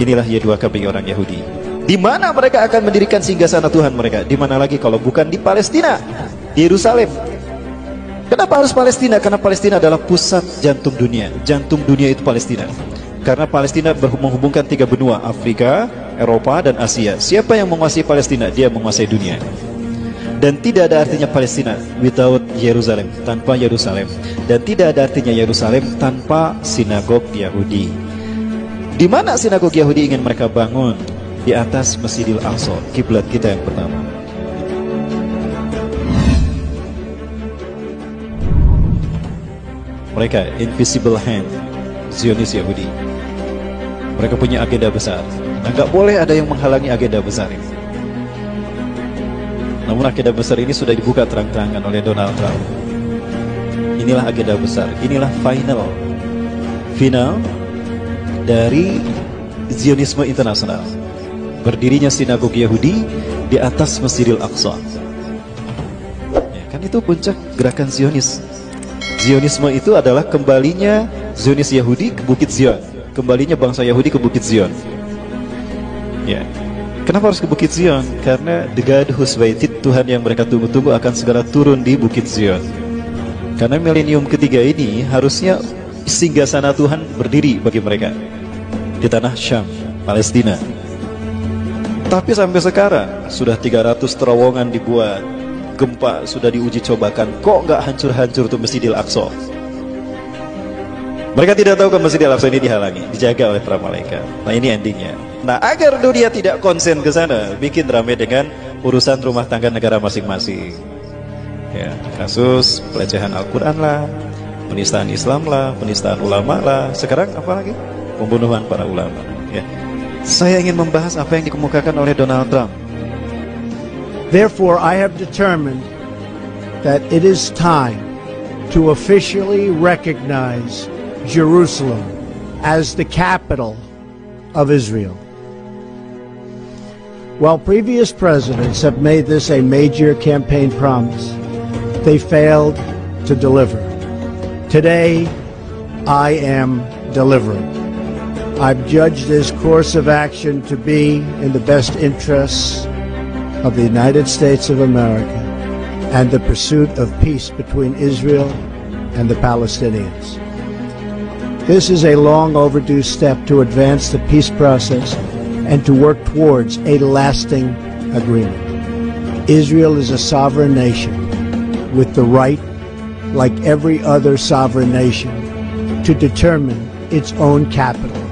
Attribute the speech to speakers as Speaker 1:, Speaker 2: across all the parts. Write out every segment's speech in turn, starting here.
Speaker 1: Inilah Y2K bagi orang Yahudi. Di mana mereka akan mendirikan singgasana Tuhan mereka? Di mana lagi kalau bukan di Palestina, di Yerusalem. Kenapa harus Palestina? Karena Palestina adalah pusat jantung dunia. Jantung dunia itu Palestina. Karena Palestina menghubungkan 3 benua, Afrika, Eropa, dan Asia. Siapa yang menguasai Palestina? Dia menguasai dunia. Dan tidak ada artinya Palestina without Yerusalem, tanpa Yerusalem. Dan tidak ada artinya Yerusalem tanpa sinagog Yahudi. Di mana sinagog Yahudi ingin mereka bangun? Di atas Masjidil Aqsa, kiblat kita yang pertama. Mereka invisible hand, Zionis Yahudi. Mereka punya agenda besar. Nah, nggak boleh ada yang menghalangi agenda besar ini. Namun agenda besar ini sudah dibuka terang-terangan oleh Donald Trump. Inilah agenda besar. Inilah final dari Zionisme internasional. Berdirinya sinagog Yahudi di atas Masjidil Aqsa. Ya, kan itu puncak gerakan Zionis. Zionisme itu adalah kembalinya Zionis Yahudi ke Bukit Zion, kembalinya bangsa Yahudi ke Bukit Zion. Ya, kenapa harus ke Bukit Zion? Karena the God who's waited, Tuhan yang mereka tunggu-tunggu akan segera turun di Bukit Zion. Karena milenium ketiga ini harusnya singgasana Tuhan berdiri bagi mereka di tanah Syam, Palestina. Tapi sampai sekarang sudah 300 terowongan dibuat, gempa sudah diuji cobakan, kok nggak hancur-hancur tuh Masjidil Aqsa? Mereka tidak tahu kan Masjidil Aqsa ini dihalangi, dijaga oleh para malaikat. Nah, ini endingnya. Nah, agar dunia tidak konsen ke sana, bikin rame dengan urusan rumah tangga negara masing-masing. Ya, kasus pelecehan Al-Quran lah, penistaan Islam lah, penistaan ulama lah. Sekarang apa lagi? Pembunuhan para ulama. Ya. Saya ingin membahas apa yang dikemukakan oleh Donald Trump.
Speaker 2: Therefore, I have determined that it is time to officially recognize Jerusalem as the capital of Israel. While previous presidents have made this a major campaign promise, they failed to deliver. Today, I am delivering. I've judged this course of action to be in the best interests of the United States of America and the pursuit of peace between Israel and the Palestinians. This is a long overdue step to advance the peace process and to work towards a lasting agreement. Israel is a sovereign nation with the right, like every other sovereign nation, to determine its own capital.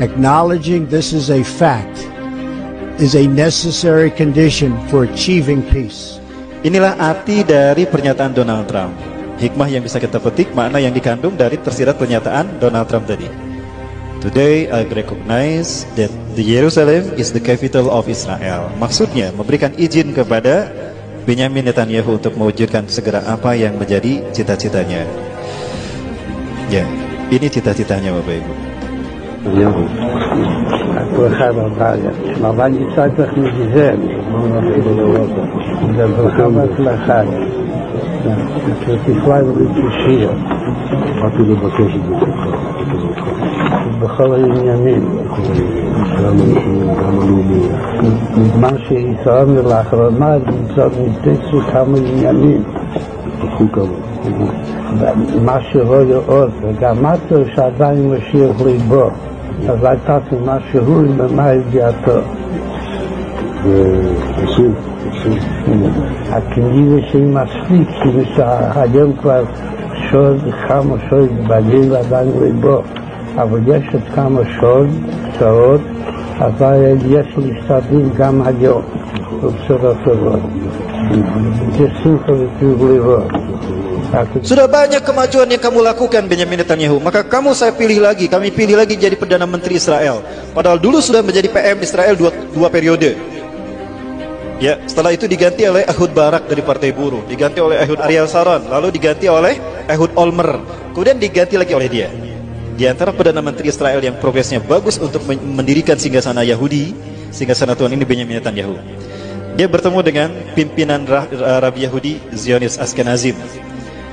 Speaker 2: Acknowledging this is a fact is a necessary condition for achieving peace.
Speaker 1: Inilah arti dari pernyataan Donald Trump. Hikmah yang bisa kita petik, makna yang dikandung dari tersirat pernyataan Donald Trump tadi. Today I recognize that the Jerusalem is the capital of Israel. Maksudnya memberikan izin kepada Benyamin Netanyahu untuk mewujudkan segera apa yang menjadi cita-citanya. Ya, ini cita-citanya Bapak Ibu.
Speaker 3: כל אחד אבל נמצא צריך מגזר זה ברכה והצלחה שתפלה ולתשיר
Speaker 4: באתי לבקש את זה
Speaker 3: בכל העניינים
Speaker 4: גם הלאומי
Speaker 3: מה שישראל לאחרונה נמצאו כמה עניינים
Speaker 4: פתחו כמה
Speaker 3: מה שרואה עוד וגם אתה שעדיין משיח ליבו אז הייתה מה שהוא ומה הגיעתו
Speaker 4: ועושים
Speaker 3: הכנראה שהיא מספיק שהיום כבר שוד כמה שוד בגיל עדיין ליבו אבל יש עוד כמה שעות אבל יש להשתדל גם היום ובשורות טובות שמחה וטוב לראות.
Speaker 1: Sudah banyak kemajuan yang kamu lakukan Benyamin Netanyahu, maka kami pilih lagi jadi Perdana Menteri Israel. Padahal dulu sudah menjadi PM Israel dua periode. Ya, setelah itu diganti oleh Ehud Barak dari Partai Buruh, diganti oleh Ehud Ariel Sharon, lalu diganti oleh Ehud Olmert, kemudian diganti lagi oleh dia. Di antara Perdana Menteri Israel yang progresnya bagus untuk mendirikan singgasana Yahudi, singgasana Tuhan ini Benyamin Netanyahu. Dia bertemu dengan pimpinan Rabi Yahudi Zionis Ashkenazim.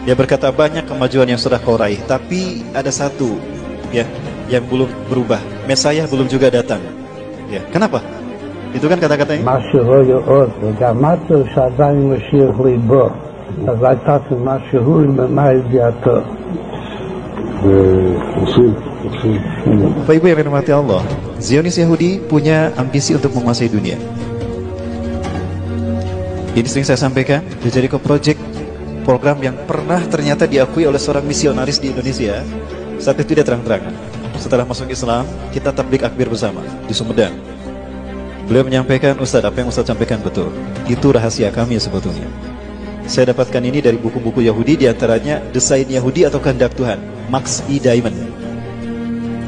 Speaker 1: Dia berkata banyak kemajuan yang sudah kau raih, tapi ada satu ya yang belum berubah. Mesias belum juga datang. Ya, kenapa? Itu kan kata-katanya.
Speaker 3: Mashiach od, gamato shadai Mashiach libo, azaitat Mashiach b'mayil diato.
Speaker 1: Bapak Ibu yang dirahmati Allah, Zionis Yahudi punya ambisi untuk menguasai dunia. Ini sering saya sampaikan, The Jericho Project, program yang pernah ternyata diakui oleh seorang misionaris di Indonesia. Saat itu dia terang-terangan, setelah masuk Islam, kita tablik akbir bersama di Sumedang. Beliau menyampaikan, Ustadz, apa yang Ustadz sampaikan betul. Itu rahasia kami sebetulnya. Saya dapatkan ini dari buku-buku Yahudi, diantaranya Desain Yahudi atau Kehendak Tuhan, Max E. Diamond.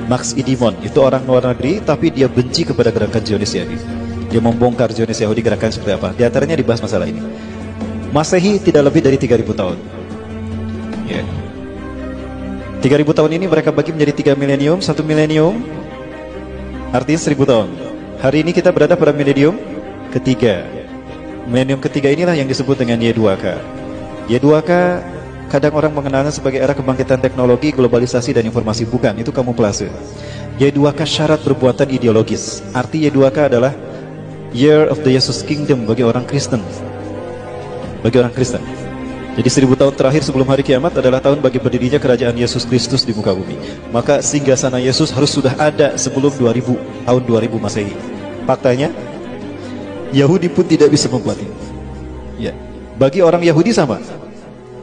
Speaker 1: Max E. Diamond itu orang luar negeri, tapi dia benci kepada gerakan Zionis Yahudi. Dia membongkar Zionis Yahudi gerakan seperti apa. Di antaranya dibahas masalah ini. Masehi tidak lebih dari 3.000 tahun. Ya. 3.000 tahun ini mereka bagi menjadi 3 milenium. 1 milenium artinya 1.000 tahun. Hari ini kita berada pada milenium ketiga. Milenium ketiga inilah yang disebut dengan Y2K. Y2K kadang orang mengenalnya sebagai era kebangkitan teknologi, globalisasi, dan informasi. Bukan, itu kamuflase. Y2K syarat perbuatan ideologis. Arti Y2K adalah Year of the Jesus Kingdom bagi orang Kristen. Bagi orang Kristen. Jadi 1000 tahun terakhir sebelum hari kiamat adalah tahun bagi berdirinya kerajaan Yesus Kristus di muka bumi. Maka singgasana Yesus harus sudah ada sebelum tahun 2000 Masehi. Faktanya, Yahudi pun tidak bisa membuat ini. Ya. Bagi orang Yahudi sama.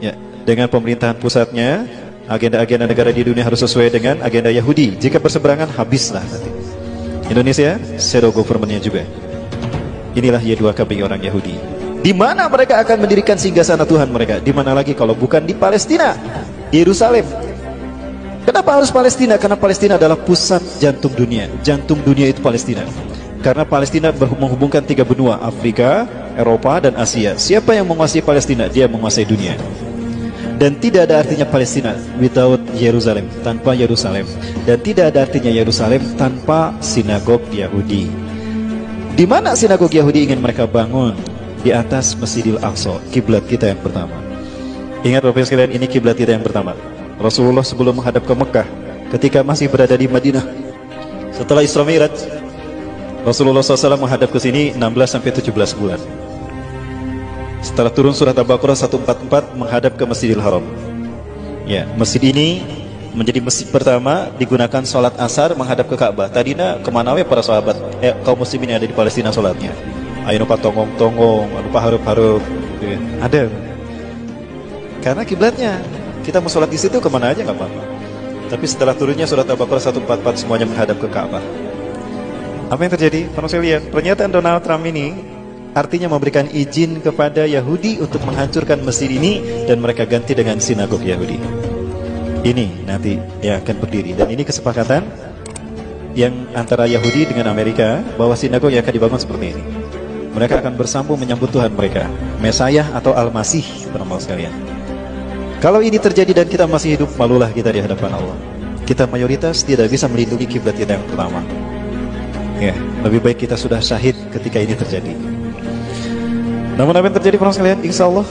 Speaker 1: Ya. Dengan pemerintahan pusatnya, agenda-agenda negara di dunia harus sesuai dengan agenda Yahudi. Jika berseberangan, habislah nanti. Indonesia, shadow government-nya juga. Inilah Y2K bagi orang Yahudi. Di mana mereka akan mendirikan singgasana Tuhan mereka? Di mana lagi kalau bukan di Palestina, di Yerusalem. Kenapa harus Palestina? Karena Palestina adalah pusat jantung dunia. Jantung dunia itu Palestina. Karena Palestina menghubungkan 3 benua, Afrika, Eropa, dan Asia. Siapa yang menguasai Palestina? Dia menguasai dunia. Dan tidak ada artinya Palestina without Yerusalem, tanpa Yerusalem. Dan tidak ada artinya Yerusalem tanpa sinagog Yahudi. Di mana sinagog Yahudi ingin mereka bangun? Di atas Masjidil Aqsa, kiblat kita yang pertama. Ingat Bapak sekalian, ini kiblat kita yang pertama. Rasulullah sebelum menghadap ke Mekah, ketika masih berada di Madinah, setelah Isra Mi'raj, Rasulullah SAW menghadap ke sini 16-17 bulan. Setelah turun surat Al-Baqarah 144 menghadap ke Masjidil Haram. Ya, masjid ini menjadi masjid pertama digunakan sholat asar menghadap ke Ka'bah. Tadinya kemana we para sahabat, kaum muslimin yang ada di Palestina sholatnya? Ayo nupa tonggong-tonggong, nupa harup-harup, ya. Ada. Karena kiblatnya kita mau sholat di situ kemana aja nggak apa-apa. Tapi setelah turunnya surat Al-Baqarah 144 semuanya menghadap ke Ka'bah. Apa yang terjadi? Pernah saya lihat pernyataan Donald Trump ini artinya memberikan izin kepada Yahudi untuk menghancurkan masjid ini dan mereka ganti dengan sinagog Yahudi. Ini nanti yang akan berdiri, dan ini kesepakatan yang antara Yahudi dengan Amerika bahwa sinagog yang akan dibangun seperti ini. Mereka akan bersambung menyambut Tuhan mereka, Mesias atau Al-Masih, teman-teman sekalian. Kalau ini terjadi dan kita masih hidup, malulah kita di hadapan Allah. Kita mayoritas tidak bisa melindungi kiblat kita yang pertama. Ya, lebih baik kita sudah syahid ketika ini terjadi. Namun apa yang terjadi para sekalian? Insya Allah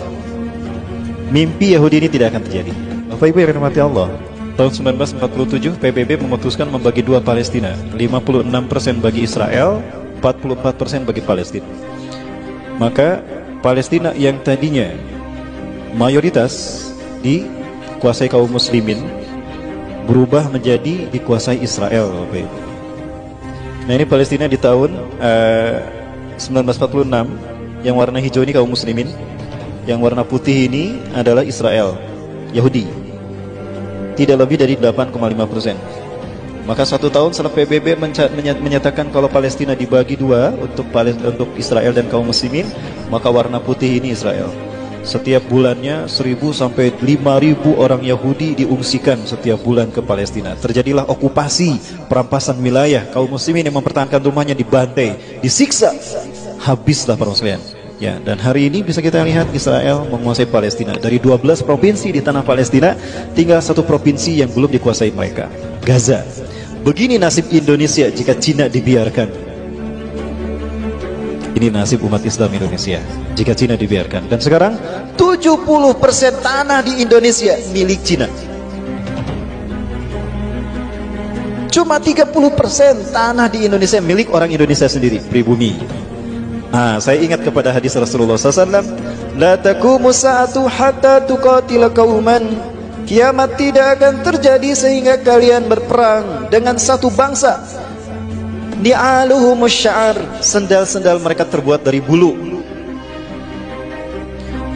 Speaker 1: mimpi Yahudi ini tidak akan terjadi. Bapak Ibu yang dirahmati Allah, tahun 1947 PBB memutuskan membagi dua Palestina, 56% bagi Israel, 44% bagi Palestina. Maka Palestina yang tadinya mayoritas dikuasai kaum muslimin berubah menjadi dikuasai Israel, Bapak Ibu. Nah, ini Palestina di tahun 1946, yang warna hijau ini kaum muslimin, yang warna putih ini adalah Israel, Yahudi. Tidak lebih dari 8,5%. Maka 1 tahun setelah PBB menyatakan kalau Palestina dibagi dua untuk Israel dan kaum muslimin, maka warna putih ini Israel. Setiap bulannya 1.000 sampai 5.000 orang Yahudi diungsikan setiap bulan ke Palestina. Terjadilah okupasi, perampasan wilayah. Kaum muslimin yang mempertahankan rumahnya dibantai, disiksa. Habislah para sekalian. Ya, dan hari ini bisa kita lihat Israel menguasai Palestina. Dari 12 provinsi di tanah Palestina, tinggal 1 provinsi yang belum dikuasai mereka, Gaza. Begini nasib Indonesia jika Cina dibiarkan. Ini nasib umat Islam Indonesia jika Cina dibiarkan. Dan sekarang 70% tanah di Indonesia milik Cina. Cuma 30% tanah di Indonesia milik orang Indonesia sendiri, pribumi. Saya ingat kepada hadis Rasulullah SAW, la taqumu sa'atu hatta tuqatila qauman. Kiamat tidak akan terjadi sehingga kalian berperang dengan satu bangsa. Ni'aluhumus sya'ar, sendal-sendal mereka terbuat dari bulu.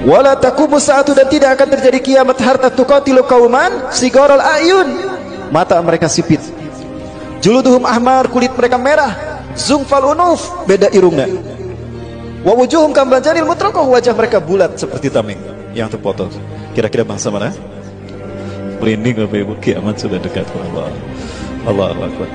Speaker 1: Wala taqumu sa'atu, dan tidak akan terjadi kiamat hatta tuqatilu qauman sigarul ayun, mata mereka sipit. Juluduhum ahmar, kulit mereka merah. Zungfal unuf, beda irungnya. Wa wujuhum kambajanil mutraqah, wajah mereka bulat seperti tameng yang terpotong. Kira-kira bangsa mana? Merinding Bapak Ibu, kiamat sudah dekat. Allah Akbar.